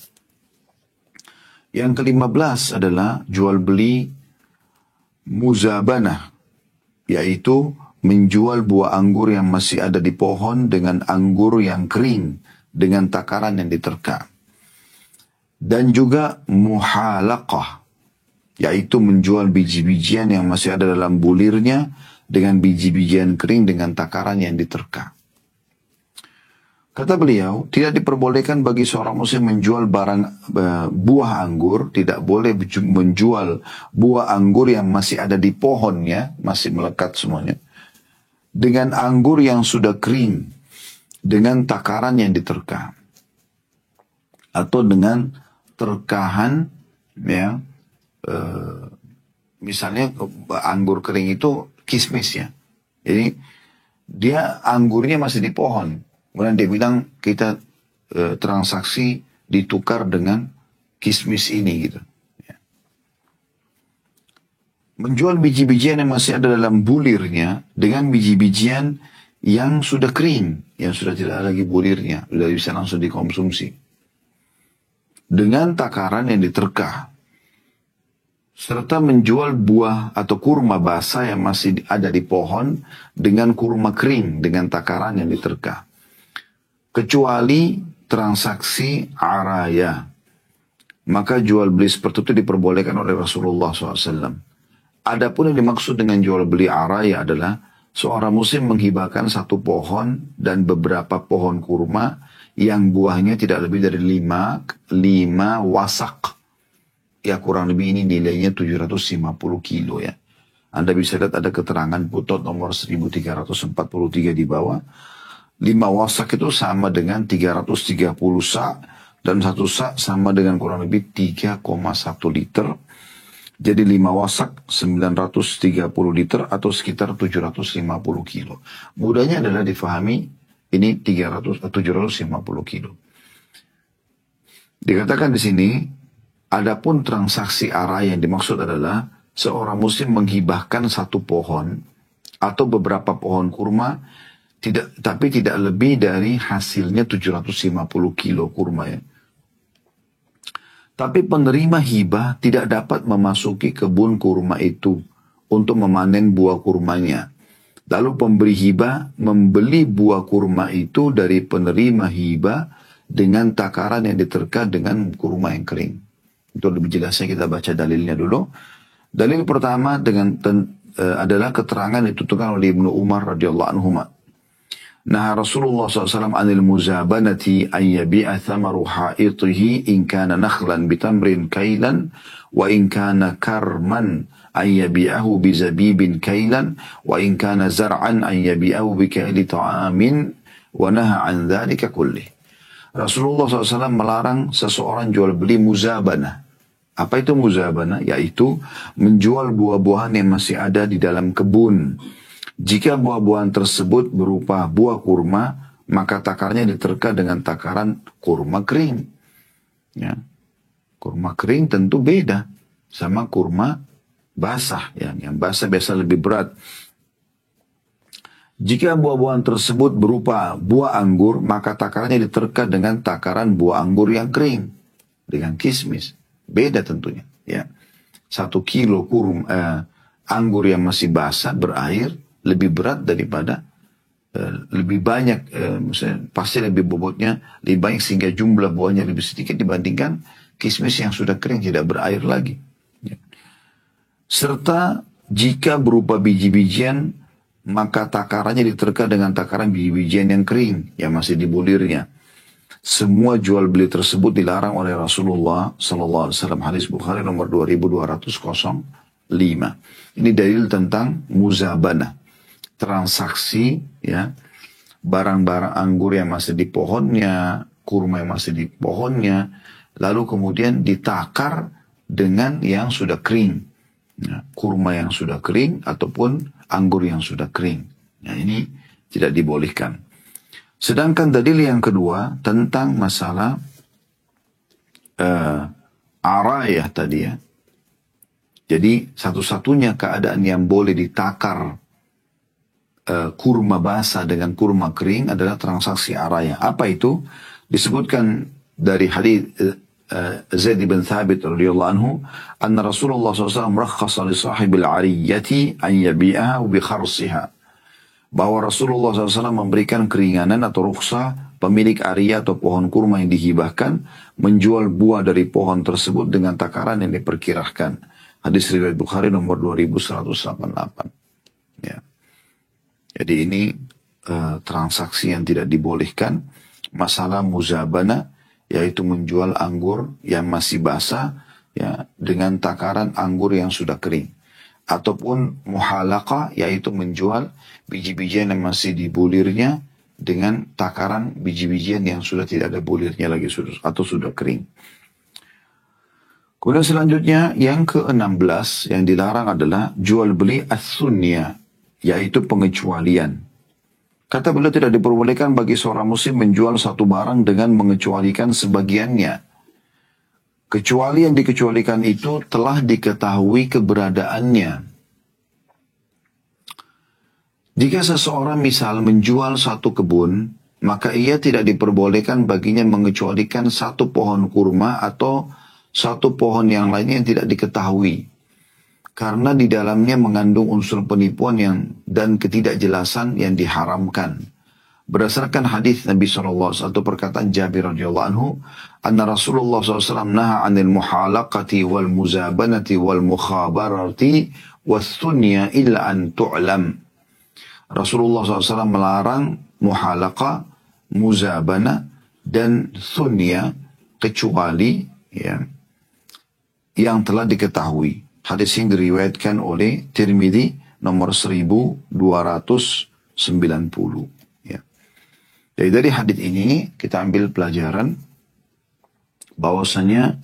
Yang ke-15 adalah jual beli muzabanah, yaitu menjual buah anggur yang masih ada di pohon dengan anggur yang kering dengan takaran yang diterka. Dan juga muhalaqah, yaitu menjual biji-bijian yang masih ada dalam bulirnya dengan biji-bijian kering dengan takaran yang diterka. Kata beliau, tidak diperbolehkan bagi seorang muslim menjual buah anggur, tidak boleh menjual buah anggur yang masih ada di pohonnya, masih melekat semuanya, dengan anggur yang sudah kering, dengan takaran yang diterka. Atau dengan terkahan, ya, misalnya anggur kering itu kismis, ya. Jadi dia anggurnya masih di pohon. Kemudian dia bilang kita transaksi ditukar dengan kismis ini gitu. Ya. Menjual biji-bijian yang masih ada dalam bulirnya dengan biji-bijian yang sudah kering, yang sudah tidak lagi bulirnya, sudah bisa langsung dikonsumsi. Dengan takaran yang diterka. Serta menjual buah atau kurma basah yang masih ada di pohon dengan kurma kering dengan takaran yang diterka. Kecuali transaksi araya. Maka jual beli seperti itu diperbolehkan oleh Rasulullah SAW. Adapun yang dimaksud dengan jual beli araya adalah seorang muslim menghibahkan satu pohon dan beberapa pohon kurma yang buahnya tidak lebih dari 5 wasak. Ya kurang lebih ini nilainya 750 kilo, ya. Anda bisa lihat ada keterangan putut nomor 1343 di bawah. 5 wasak itu sama dengan 330 sa' dan 1 sa' sama dengan kurang lebih 3,1 liter. Jadi 5 wasak 930 liter atau sekitar 750 kilo. Mudahnya adalah difahami ini 750 kilo. Dikatakan di sini, adapun transaksi araya yang dimaksud adalah seorang muslim menghibahkan satu pohon atau beberapa pohon kurma, tapi tidak lebih dari hasilnya 750 kilo kurma, ya. Tapi penerima hibah tidak dapat memasuki kebun kurma itu untuk memanen buah kurmanya. Lalu pemberi hibah membeli buah kurma itu dari penerima hibah dengan takaran yang diterka dengan kurma yang kering. Untuk lebih jelasnya kita baca dalilnya dulu. Dalil pertama adalah keterangan dituturkan oleh Ibnu Umar radhiyallahu anhu. Nah Rasulullah SAW anil muzabanati an yabi'a thamaru ha'itihi in kana nakhlan bitamrin kailan wa in kana karman an yabi'ahu bizabibin kailan wa in kana zar'an an yabi'ahu bikaili ta'amin wa naha an dhalika kullih. Rasulullah SAW melarang seseorang jual beli muzabana. Apa itu muzabana? Yaitu menjual buah-buahan yang masih ada di dalam kebun. Jika buah-buahan tersebut berupa buah kurma, maka takarnya diterka dengan takaran kurma kering. Ya. Kurma kering tentu beda sama kurma basah. Ya. Yang basah biasa lebih berat. Jika buah-buahan tersebut berupa buah anggur, maka takarnya diterka dengan takaran buah anggur yang kering. Dengan kismis. Beda tentunya. Ya. 1 kilo anggur yang masih basah berair lebih berat daripada lebih banyak, misalnya pasti lebih bobotnya lebih banyak sehingga jumlah buahnya lebih sedikit dibandingkan kismis yang sudah kering tidak berair lagi. Ya. Serta jika berupa biji-bijian maka takarannya diterka dengan takaran biji-bijian yang kering yang masih di bulirnya. Semua jual beli tersebut dilarang oleh Rasulullah SAW. Hadis Bukhari nomor 2200. Ini dalil tentang muzabana, transaksi ya, barang-barang anggur yang masih di pohonnya, kurma yang masih di pohonnya, lalu kemudian ditakar dengan yang sudah kering. Ya, kurma yang sudah kering ataupun anggur yang sudah kering. Ya, ini tidak dibolehkan. Sedangkan dalil yang kedua tentang masalah arayah tadi ya. Jadi satu-satunya keadaan yang boleh ditakar kurma basah dengan kurma kering adalah transaksi arayah. Apa itu? Disebutkan dari hadis Zaid bin Thabit radhiyallahu anhu, anna Rasulullah SAW merakhasa li sahibil ariyati an yabi'aha bi kharsiha. Bahwa Rasulullah SAW memberikan keringanan atau rukhsah pemilik ariyah atau pohon kurma yang dihibahkan menjual buah dari pohon tersebut dengan takaran yang diperkirakan. Hadis riwayat Bukhari nomor 2188. Ya. Jadi ini transaksi yang tidak dibolehkan. Masalah muzabana, yaitu menjual anggur yang masih basah ya, dengan takaran anggur yang sudah kering. Ataupun muhalaqah, yaitu menjual biji-bijian yang masih di bulirnya dengan takaran biji-bijian yang sudah tidak ada bulirnya lagi atau sudah kering. Kemudian selanjutnya yang ke-16 yang dilarang adalah jual beli as-sunniyah, yaitu pengecualian. Kata beliau tidak diperbolehkan bagi seorang muslim menjual satu barang dengan mengecualikan sebagiannya. Kecuali yang dikecualikan itu telah diketahui keberadaannya. Jika seseorang misal menjual satu kebun, maka ia tidak diperbolehkan baginya mengecualikan satu pohon kurma atau satu pohon yang lainnya yang tidak diketahui. Karena di dalamnya mengandung unsur penipuan dan ketidakjelasan yang diharamkan. Berdasarkan hadis Nabi SAW, perkataan Jabir radhiyallahu anhu, anna Rasulullah SAW naha anil muhalaqati wal muzabanati wal mukhabarati was sunya illa an tu'lam. Rasulullah SAW melarang muhalaqa, muzabana, dan sunya kecuali ya, yang telah diketahui. Hadis ini diriwayatkan oleh Tirmidzi nomor 1290. Ya. Jadi dari hadis ini kita ambil pelajaran bahwasanya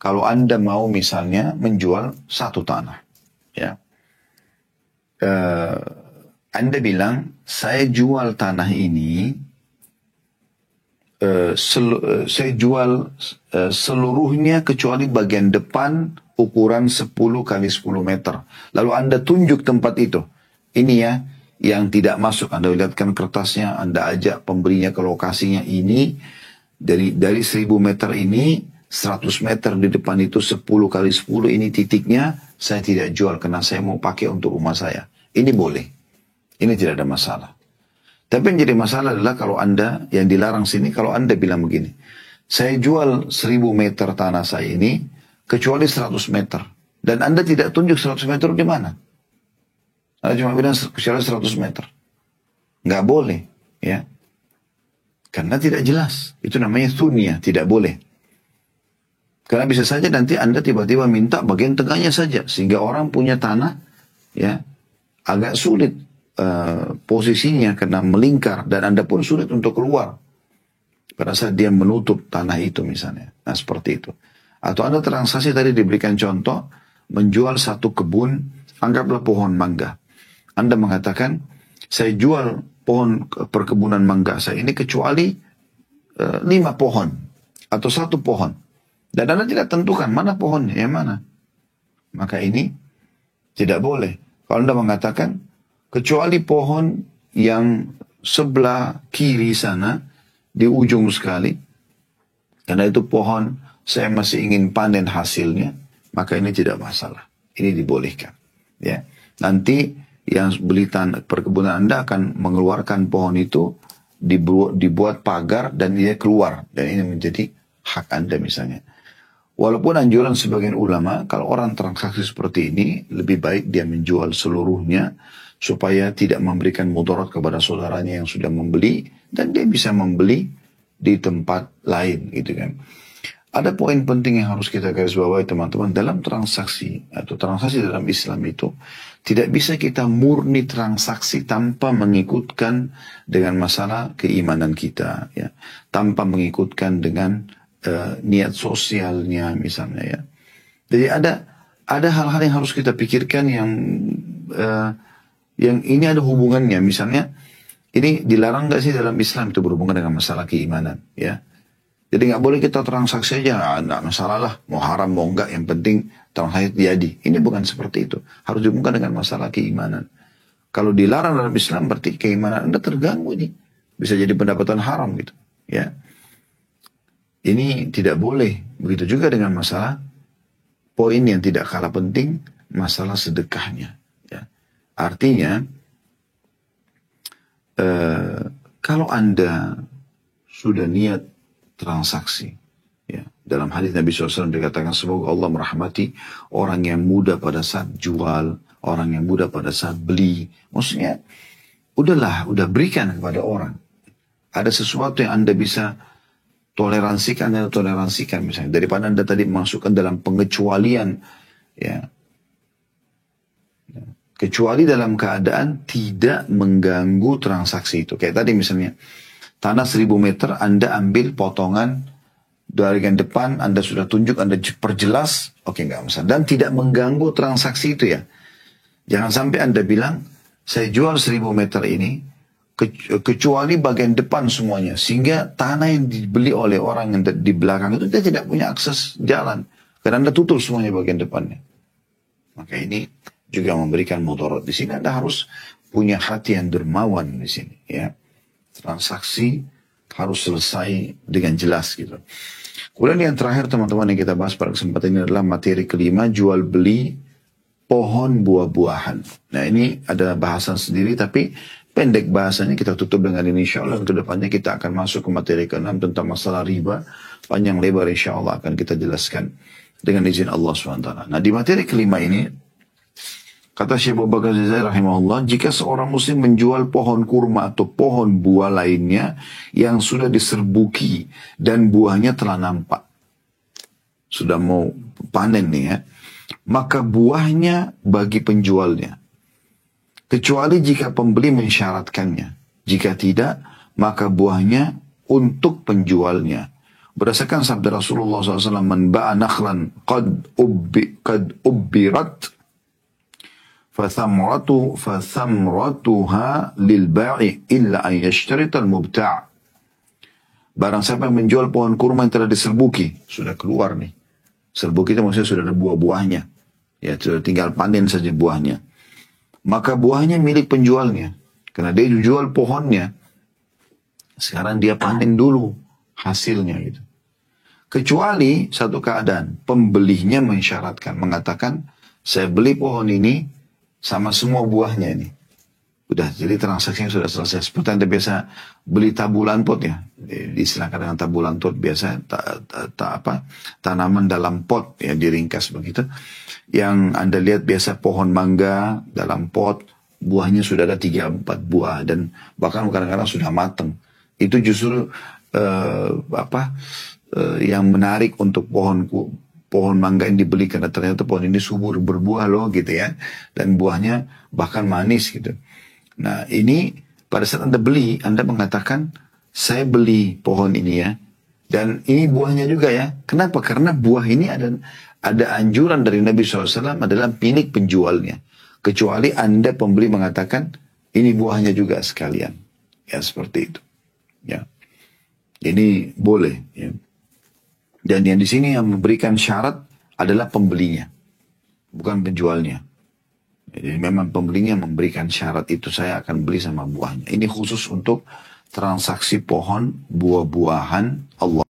kalau Anda mau misalnya menjual satu tanah, ya, Anda bilang saya jual tanah ini, saya jual seluruhnya kecuali bagian depan ukuran 10 kali 10 meter. Lalu Anda tunjuk tempat itu. Ini ya, yang tidak masuk. Anda lihatkan kertasnya, Anda ajak pembelinya ke lokasinya ini. Dari 1000 meter ini, 100 meter di depan itu 10 kali 10, ini titiknya, saya tidak jual karena saya mau pakai untuk rumah saya. Ini boleh. Ini tidak ada masalah. Tapi yang jadi masalah adalah kalau Anda, yang dilarang sini, kalau Anda bilang begini, saya jual 1000 meter tanah saya ini, kecuali 100 meter. Dan Anda tidak tunjuk 100 meter di mana. Anda cuma bilang kecuali 100 meter. Nggak boleh. Ya. Karena tidak jelas. Itu namanya sunniyah, tidak boleh. Karena bisa saja nanti Anda tiba-tiba minta bagian tengahnya saja. Sehingga orang punya tanah ya agak sulit posisinya karena melingkar. Dan Anda pun sulit untuk keluar. Pada saat dia menutup tanah itu misalnya. Nah seperti itu. Atau Anda transaksi tadi diberikan contoh, menjual satu kebun, anggaplah pohon mangga. Anda mengatakan, saya jual pohon perkebunan mangga saya ini kecuali 5 pohon, atau 1 pohon. Dan Anda tidak tentukan mana pohonnya, yang mana. Maka ini tidak boleh. Kalau Anda mengatakan, kecuali pohon yang sebelah kiri sana, di ujung sekali, karena itu pohon saya masih ingin panen hasilnya, maka ini tidak masalah. Ini dibolehkan. Ya. Nanti yang beli tanah perkebunan Anda akan mengeluarkan pohon itu, dibuat pagar dan dia keluar. Dan ini menjadi hak Anda misalnya. Walaupun anjuran sebagian ulama, kalau orang transaksi seperti ini, lebih baik dia menjual seluruhnya, supaya tidak memberikan mudarat kepada saudaranya yang sudah membeli, dan dia bisa membeli di tempat lain gitu kan. Ada poin penting yang harus kita garis bawahi teman-teman. Dalam transaksi atau transaksi dalam Islam itu tidak bisa kita murni transaksi tanpa mengikutkan dengan masalah keimanan kita, ya, tanpa mengikutkan dengan niat sosialnya misalnya, ya. Jadi ada hal-hal yang harus kita pikirkan yang ini ada hubungannya. Misalnya ini dilarang nggak sih dalam Islam itu berhubungan dengan masalah keimanan, ya. Jadi nggak boleh kita transaksi aja, nggak masalah lah, mau haram mau enggak, yang penting transaksi jadi. Ini bukan seperti itu. Harus dihubungkan dengan masalah keimanan. Kalau dilarang dalam Islam berarti keimanan Anda terganggu nih, bisa jadi pendapatan haram gitu, ya. Ini tidak boleh. Begitu juga dengan masalah poin yang tidak kalah penting, masalah sedekahnya, ya. Artinya kalau Anda sudah niat transaksi, ya, dalam hadis Nabi SAW dikatakan semoga Allah merahmati orang yang mudah pada saat jual, orang yang mudah pada saat beli. Maksudnya udah berikan kepada orang. Ada sesuatu yang Anda bisa toleransikan, Anda toleransikan misalnya, daripada Anda tadi masukkan dalam pengecualian, ya, kecuali dalam keadaan tidak mengganggu transaksi itu. Kayak tadi misalnya tanah 1000 meter, Anda ambil potongan dari bagian depan, Anda sudah tunjuk, Anda perjelas, oke, nggak masalah. Dan tidak mengganggu transaksi itu, ya. Jangan sampai Anda bilang, saya jual 1000 meter ini, kecuali bagian depan semuanya. Sehingga tanah yang dibeli oleh orang yang di belakang itu, dia tidak punya akses jalan. Karena Anda tutup semuanya bagian depannya. Maka ini juga memberikan mudarat. Di sini Anda harus punya hati yang dermawan di sini, ya. Transaksi harus selesai dengan jelas gitu. Kemudian yang terakhir teman-teman yang kita bahas pada kesempatan ini adalah materi kelima, jual beli pohon buah-buahan. Nah ini ada bahasan sendiri tapi pendek bahasanya, kita tutup dengan ini insyaAllah. Ke depannya kita akan masuk ke materi ke-6 tentang masalah riba. Panjang lebar insyaAllah akan kita jelaskan dengan izin Allah SWT. Nah di materi kelima ini, kata Syekh Abu Bakar Jazair rahimahullah, jika seorang muslim menjual pohon kurma atau pohon buah lainnya yang sudah diserbuki dan buahnya telah nampak, sudah mau panen nih, ya, maka buahnya bagi penjualnya, kecuali jika pembeli mensyaratkannya. Jika tidak, maka buahnya untuk penjualnya. Berdasarkan sabda Rasulullah SAW, man ba'a nakhlan qad ubbirat فَثَمْرَتُهَا لِلْبَاعِ إِلَّا أَنْ يَشْتَرِطَ الْمُبْتَعِ. Barang siapa yang menjual pohon kurma yang telah diserbuki, sudah keluar nih. Serbuki itu maksudnya sudah ada buah-buahnya. Ya, sudah tinggal panen saja buahnya. Maka buahnya milik penjualnya. Karena dia jual pohonnya. Sekarang dia panen dulu hasilnya gitu. Kecuali satu keadaan, pembelinya mensyaratkan, mengatakan, saya beli pohon ini sama semua buahnya ini. Udah, jadi transaksinya sudah selesai. Seperti Anda biasa beli tabulan pot, ya. Diistilahkan dengan tabulan pot biasa, tanaman dalam pot, ya, diringkas begitu. Yang Anda lihat biasa pohon mangga dalam pot, buahnya sudah ada 3-4 buah dan bahkan kadang-kadang sudah matang. Itu justru yang menarik untuk pohon mangga yang dibeli, karena ternyata pohon ini subur berbuah loh gitu, ya, dan buahnya bahkan manis gitu. Nah ini pada saat Anda beli, Anda mengatakan saya beli pohon ini, ya, dan ini buahnya juga, ya. Kenapa? Karena buah ini ada anjuran dari Nabi SAW adalah milik penjualnya, kecuali Anda pembeli mengatakan ini buahnya juga sekalian, ya, seperti itu, ya. Ini boleh, ya. Dan yang di sini yang memberikan syarat adalah pembelinya, bukan penjualnya. Jadi memang pembelinya memberikan syarat itu, saya akan beli sama buahnya. Ini khusus untuk transaksi pohon buah-buahan Allah.